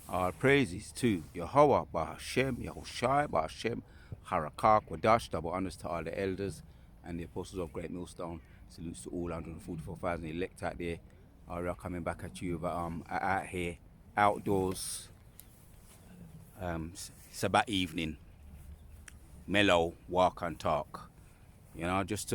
All praises to Yahweh, Bahashem, Yahushai, Bahashem, Harakak, Wadash, double honors to all the elders and the apostles of Great Millstone. Salutes to all 144,000 elect out there. All coming back at you out here, outdoors, Sabbath evening, mellow, walk and talk. You know, just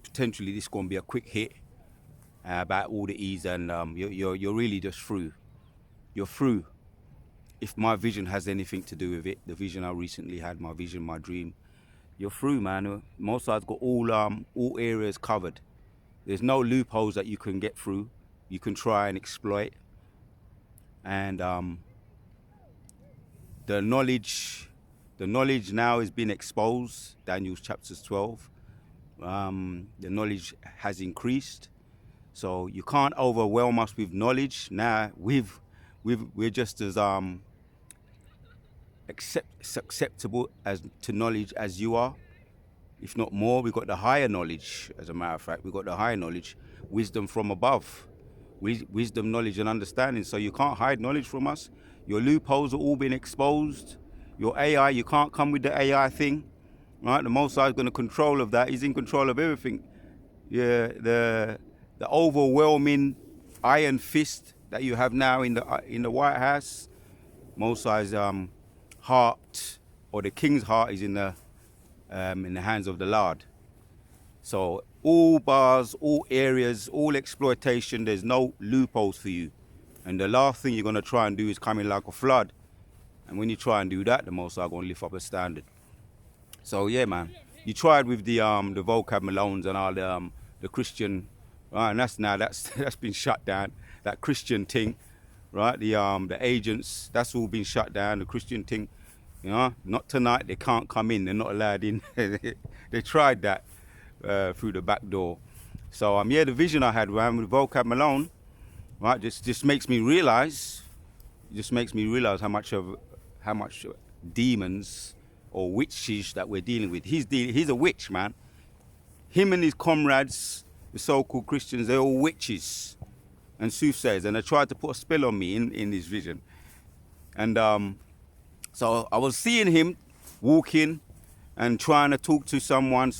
potentially this going to be a quick hit about all the ease, and you're really just through. You're through. If my vision has anything to do with it, the vision I recently had, my vision, my dream, you're through, man. Most sides got all areas covered. There's no loopholes that you can get through. You can try and exploit. And the knowledge now is being exposed. Daniel's chapters 12. The knowledge has increased. So you can't overwhelm us with knowledge. Now we're just as acceptable as to knowledge as you are, if not more. We've got the higher knowledge. As a matter of fact, we've got the higher knowledge, wisdom from above, wisdom, knowledge, and understanding. So you can't hide knowledge from us. Your loopholes are all being exposed. Your AI, you can't come with the AI thing, right? The Most High is going to control of that. He's in control of everything. Yeah, the overwhelming iron fist that you have now in the White House, Most High's heart, or the king's heart, is in the hands of the Lord. So all bars, all areas, all exploitation, there's no loopholes for you. And the last thing you're going to try and do is come in like a flood. And when you try and do that, the Most High going to lift up a standard. So yeah, man, you tried with the vocab Malones and all the Christian, right? And that's been shut down. That Christian thing, right? The agents, that's all been shut down. The Christian thing, you know, not tonight. They can't come in. They're not allowed in. They tried that through the back door. So yeah, the vision I had, man, with vocab Malone, right, just makes me realize, how much demons or witches that we're dealing with. He's a witch, man. Him and his comrades, the so-called Christians, they're all witches and soothsayers, and they tried to put a spell on me in this vision. And so I was seeing him walking and trying to talk to someone,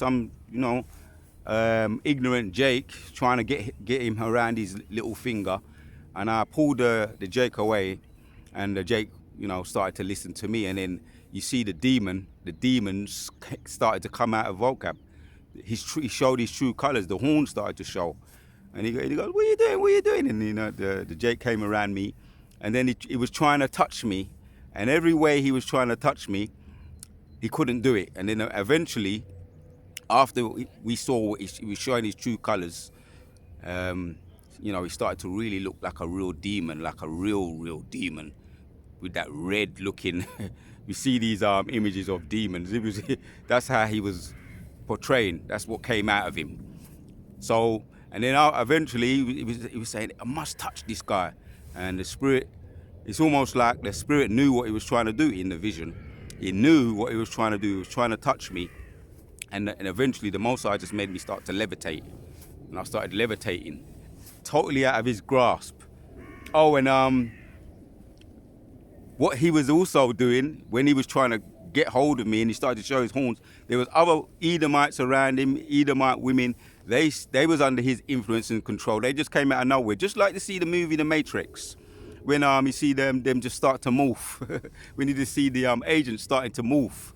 ignorant Jake, trying to get him around his little finger. And I pulled the Jake away, and the Jake, started to listen to me. And then you see the demons started to come out of vocab. He showed his true colors. The horns started to show. And he goes, what are you doing? What are you doing? And the Jake came around me, and then he was trying to touch me. And every way he was trying to touch me, he couldn't do it. And then eventually, after we saw he was showing his true colors, he started to really look like a real demon, like a real demon, with that red looking. We see these images of demons. That's how he was portraying. That's what came out of him. So, and then eventually he was saying, I must touch this guy. And the spirit, it's almost like the spirit knew what he was trying to do in the vision. He knew what he was trying to do. He was trying to touch me. And eventually the Most High just made me start to levitate. And I started levitating, totally out of his grasp. Oh, and what he was also doing when he was trying to get hold of me and he started to show his horns, there was other Edomites around him, Edomite women. They was under his influence and control. They just came out of nowhere, just like to see the movie The Matrix, when you see them just start to morph. We need to see the agents starting to morph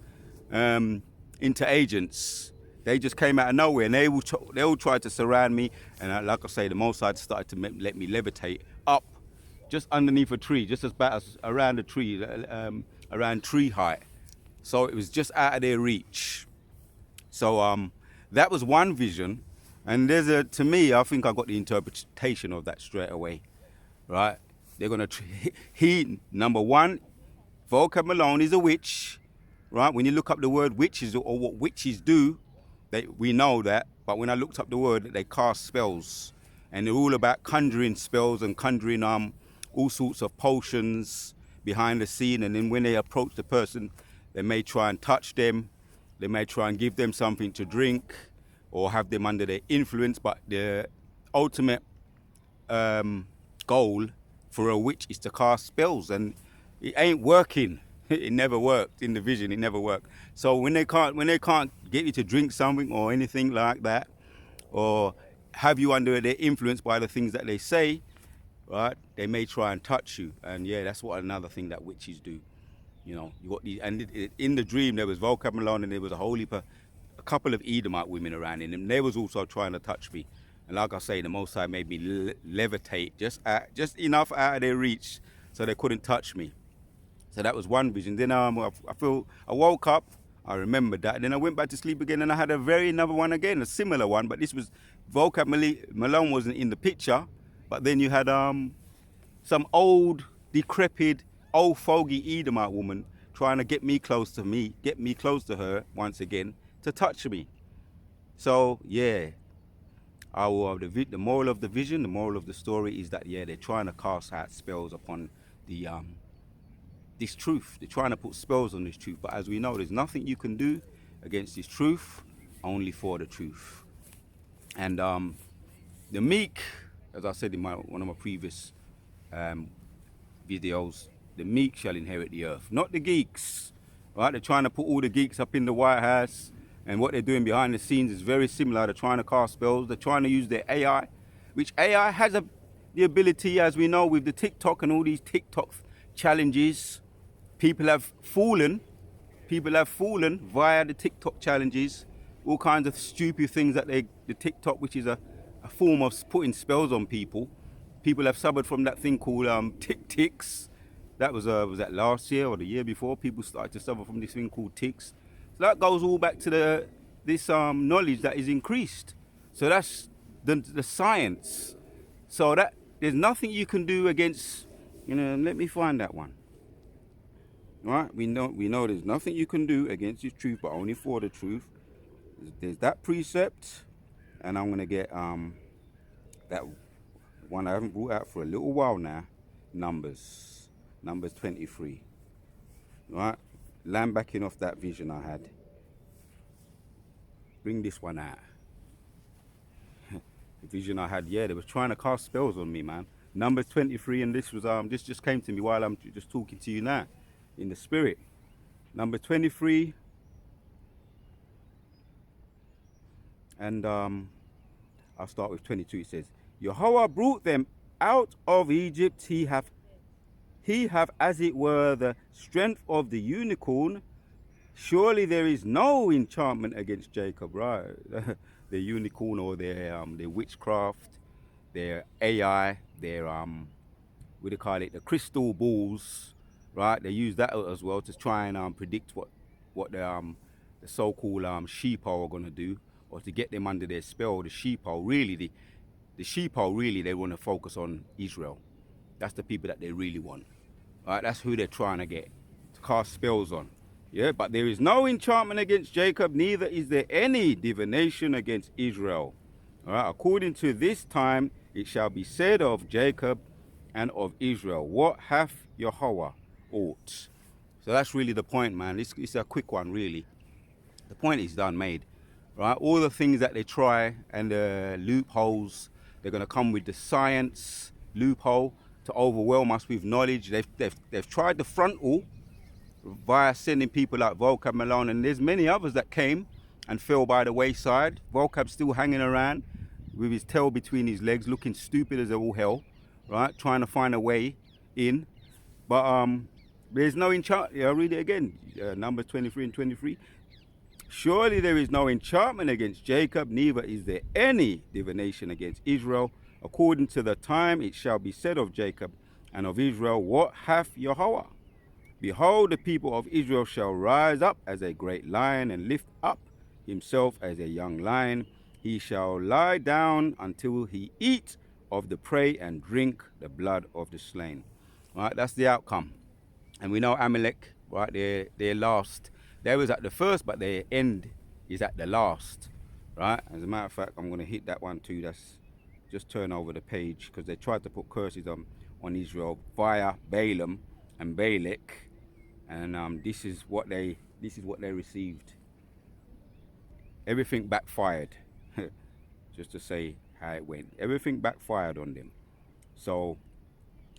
into agents. They just came out of nowhere, and they all tried to surround me. And like I say, the Most High started to let me levitate up, just underneath a tree, just about as around a tree, around tree height. So it was just out of their reach. So that was one vision, and to me, I think I got the interpretation of that straight away, right? They're gonna number one, Vocab Malone is a witch, right? When you look up the word witches or what witches do, we know that. But when I looked up the word, they cast spells, and they're all about conjuring spells and conjuring all sorts of potions behind the scene. And then when they approach the person, they may try and touch them. They may try and give them something to drink or have them under their influence. But the ultimate goal for a witch is to cast spells, and it ain't working. It never worked in the vision. It never worked. So when they can't get you to drink something or anything like that, or have you under their influence by the things that they say, right? They may try and touch you, and yeah, that's what another thing that witches do. You know, you got these, and in the dream there was Volcab Malone, and there was a whole heap of, a couple of Edomite women around him, and they was also trying to touch me. And like I say, the Most High made me levitate just enough out of their reach so they couldn't touch me. So that was one vision. Then I woke up, I remembered that, and then I went back to sleep again, and I had another one again, a similar one, but this was Volcab Malone wasn't in the picture, but then you had some old, decrepit, old fogey Edomite woman trying to get me close to her once again to touch me. So yeah, the moral of the vision, the moral of the story is that yeah, they're trying to cast out spells upon the this truth. They're trying to put spells on this truth, but as we know, there's nothing you can do against this truth, only for the truth. And the meek, as I said in one of my previous videos, the meek shall inherit the earth, not the geeks. Right? They're trying to put all the geeks up in the White House, and what they're doing behind the scenes is very similar. They're trying to cast spells. They're trying to use their AI, which AI has the ability, as we know, with the TikTok and all these TikTok challenges. People have fallen via the TikTok challenges, all kinds of stupid things that the TikTok, which is a form of putting spells on people. People have suffered from that thing called ticks. That was that last year or the year before? People started to suffer from this thing called ticks. So that goes all back to this knowledge that is increased. So that's the science. So that there's nothing you can do against. Let me find that one. Right? We know there's nothing you can do against this truth, but only for the truth. There's that precept, and I'm gonna get that one I haven't brought out for a little while now. Numbers 23. Right? Land backing off that vision I had. Bring this one out. The vision I had, yeah, they was trying to cast spells on me, man. Numbers 23, and this was this just came to me while I'm just talking to you now, in the spirit. Number 23, and I'll start with 22. It says, Yahweh brought them out of Egypt. He have as it were the strength of the unicorn. Surely there is no enchantment against Jacob, right? The unicorn, or their witchcraft, their AI, their what do you call it, the crystal balls, right? They use that as well to try and predict what the so-called sheeple are gonna do, or to get them under their spell. The sheeple, really, the sheeple, really, they want to focus on Israel. That's the people that they really want, right? That's who they're trying to get to cast spells on. Yeah, but there is no enchantment against Jacob, neither is there any divination against Israel. All right, according to this time, it shall be said of Jacob and of Israel, what hath Yahweh ought? So that's really the point, man. It's a quick one, really. The point is done, made. Right? All the things that they try and the loopholes, they're going to come with the science loophole to overwhelm us with knowledge. They've tried the frontal via sending people like Volcab Malone, and there's many others that came and fell by the wayside. Volcab's still hanging around with his tail between his legs, looking stupid as all hell, right? Trying to find a way in. But there's no enchantment. I'll read it again. Numbers 23 and 23. Surely there is no enchantment against Jacob, neither is there any divination against Israel. According to the time it shall be said of Jacob and of Israel, what hath Yahweh? Behold, the people of Israel shall rise up as a great lion, and lift up himself as a young lion. He shall lie down until he eat of the prey and drink the blood of the slain. Right, that's the outcome. And we know Amalek, right, they're last. They was at the first, but their end is at the last. Right? As a matter of fact, I'm going to hit that one too. That's just turn over the page, because they tried to put curses on Israel via Balaam and Balak. And this is what they received. Everything backfired. Just to say how it went. Everything backfired on them. So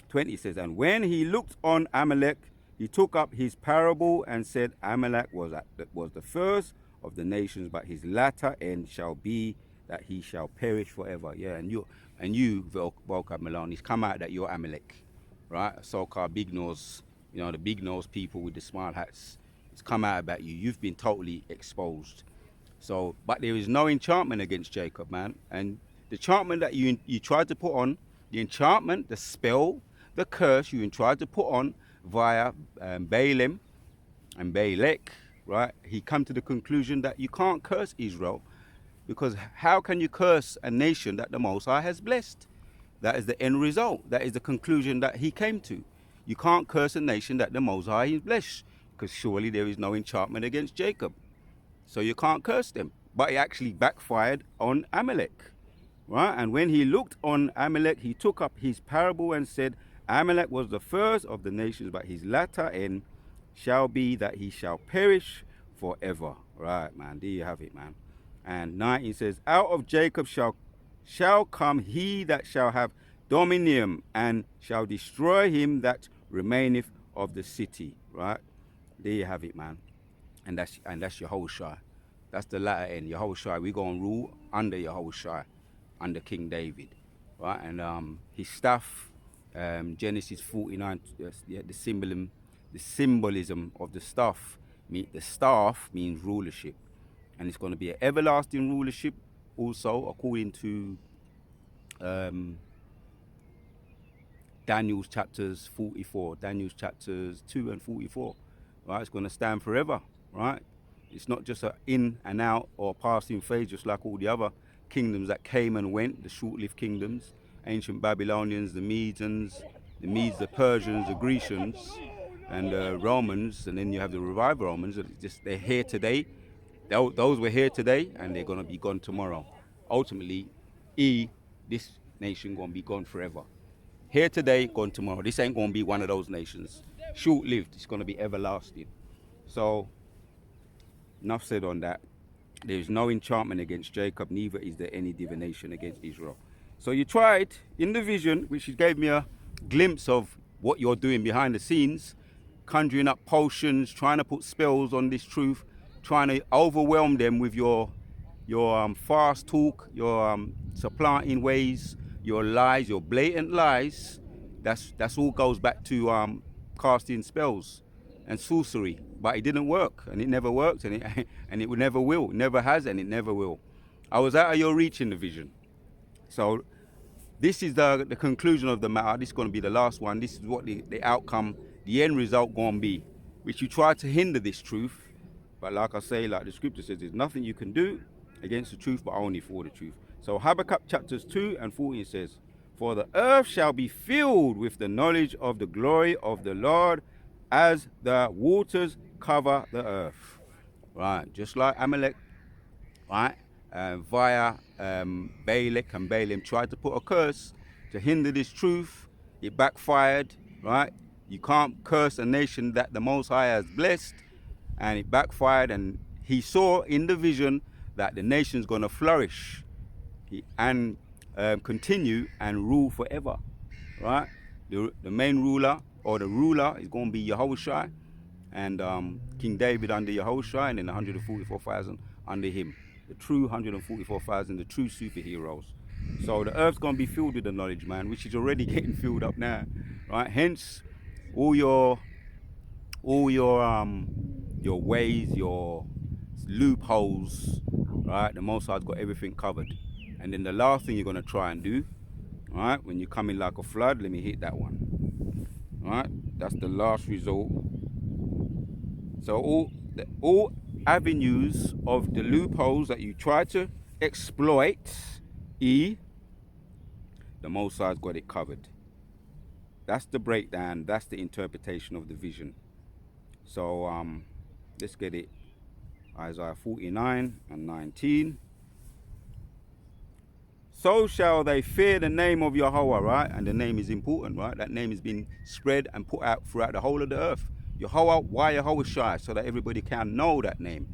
20 says, and when he looked on Amalek, he took up his parable and said, Amalek was the first of the nations, but his latter end shall be that he shall perish forever. Yeah, and you, Volker Malone, he's come out that you're Amalek, right? So-called big nose, the big nose people with the smart hats. It's come out about you. You've been totally exposed. So, but there is no enchantment against Jacob, man. And the enchantment that you tried to put on, the enchantment, the spell, the curse you tried to put on via Balaam and Balak, right? He come to the conclusion that you can't curse Israel, because how can you curse a nation that the Most High has blessed? That is the end result. That is the conclusion that he came to. You can't curse a nation that the Most High has blessed, because surely there is no enchantment against Jacob. So you can't curse them. But it actually backfired on Amalek, right? And when he looked on Amalek, he took up his parable and said, Amalek was the first of the nations, but his latter end shall be that he shall perish forever. Right, man, there you have it, man. And 19 says, out of Jacob shall come he that shall have dominion, and shall destroy him that remaineth of the city. Right, there you have it, man. And that's Yehoshua. That's the latter end. Yehoshua, we're going to rule under Yehoshua, under King David, right? And his staff, Genesis 49, the symbolism of the staff. The staff means rulership, and it's going to be an everlasting rulership. Also, according to Daniel's chapters 44, Daniel's chapters 2 and 44. Right, it's going to stand forever. Right, it's not just an in and out or passing phase, just like all the other kingdoms that came and went, the short-lived kingdoms, ancient Babylonians, the Medes, the Persians, the Grecians, and the Romans, and then you have the revived Romans. They're here today. Those were here today, and they're going to be gone tomorrow. Ultimately, this nation going to be gone forever. Here today, gone tomorrow. This ain't going to be one of those nations. Short-lived. It's going to be everlasting. So, enough said on that. There is no enchantment against Jacob, neither is there any divination against Israel. So you tried in the vision, which gave me a glimpse of what you're doing behind the scenes, conjuring up potions, trying to put spells on this truth, trying to overwhelm them with your fast talk, your supplanting ways, your lies, your blatant lies. That's all goes back to casting spells and sorcery, but it didn't work, and it never worked, and it never will. It never has, and it never will. I was out of your reach in the vision. So this is the conclusion of the matter. This is going to be the last one. This is what the outcome, the end result going to be, which you try to hinder this truth. But like I say, like the scripture says, there's nothing you can do against the truth, but only for the truth. So Habakkuk chapters 2 and 14 says, for the earth shall be filled with the knowledge of the glory of the Lord, as the waters cover the earth. Right, just like Amalek, right, via Balak and Balaam tried to put a curse to hinder this truth. It backfired, right? You can't curse a nation that the Most High has blessed, and it backfired, and he saw in the vision that the nation's going to flourish and continue and rule forever, right? The main ruler, or the ruler, is going to be Yehoshua, and King David under Yehoshua, and then 144,000 under him. The true 144,000, the true superheroes. So the earth's going to be filled with the knowledge, man, which is already getting filled up now, right? Hence, all your ways, your loopholes, right? The Most High's got everything covered. And then the last thing you're going to try and do, right, when you come in like a flood, let me hit that one. Right, that's the last resort. So all avenues of the loopholes that you try to exploit, the Most High's got it covered. That's the breakdown. That's the interpretation of the vision. So let's get it. Isaiah 49 and 19. So shall they fear the name of Yahweh, right? And the name is important, right? That name has been spread and put out throughout the whole of the earth. Yahweh, why Yehoshua? So that everybody can know that name,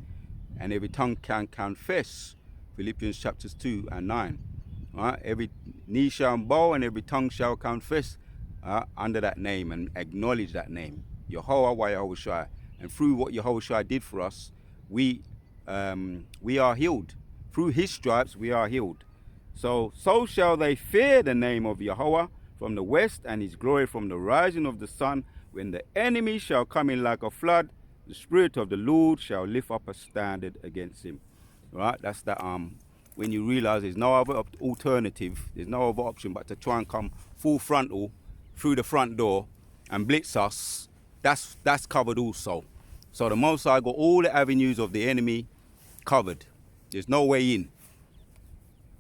and every tongue can confess. Philippians chapters 2 and 9. Right? Every knee shall bow and every tongue shall confess under that name and acknowledge that name, Yahweh Yahweh Shai. And through what Yahweh Shai did for us, we are healed. Through his stripes, we are healed. So shall they fear the name of Yahweh from the west, and his glory from the rising of the sun. When the enemy shall come in like a flood, the Spirit of the Lord shall lift up a standard against him. Right? That's that. When you realize there's no other alternative, there's no other option but to try and come full frontal through the front door and blitz us. That's covered also. So the Most High got all the avenues of the enemy covered. There's no way in.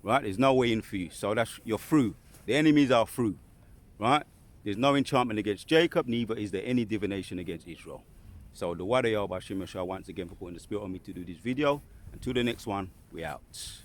Right? There's no way in for you. So you're through. The enemies are through. Right? There's no enchantment against Jacob, neither is there any divination against Israel. So the Wada Yahweh Shai once again for putting the spirit on me to do this video. Until the next one, we out.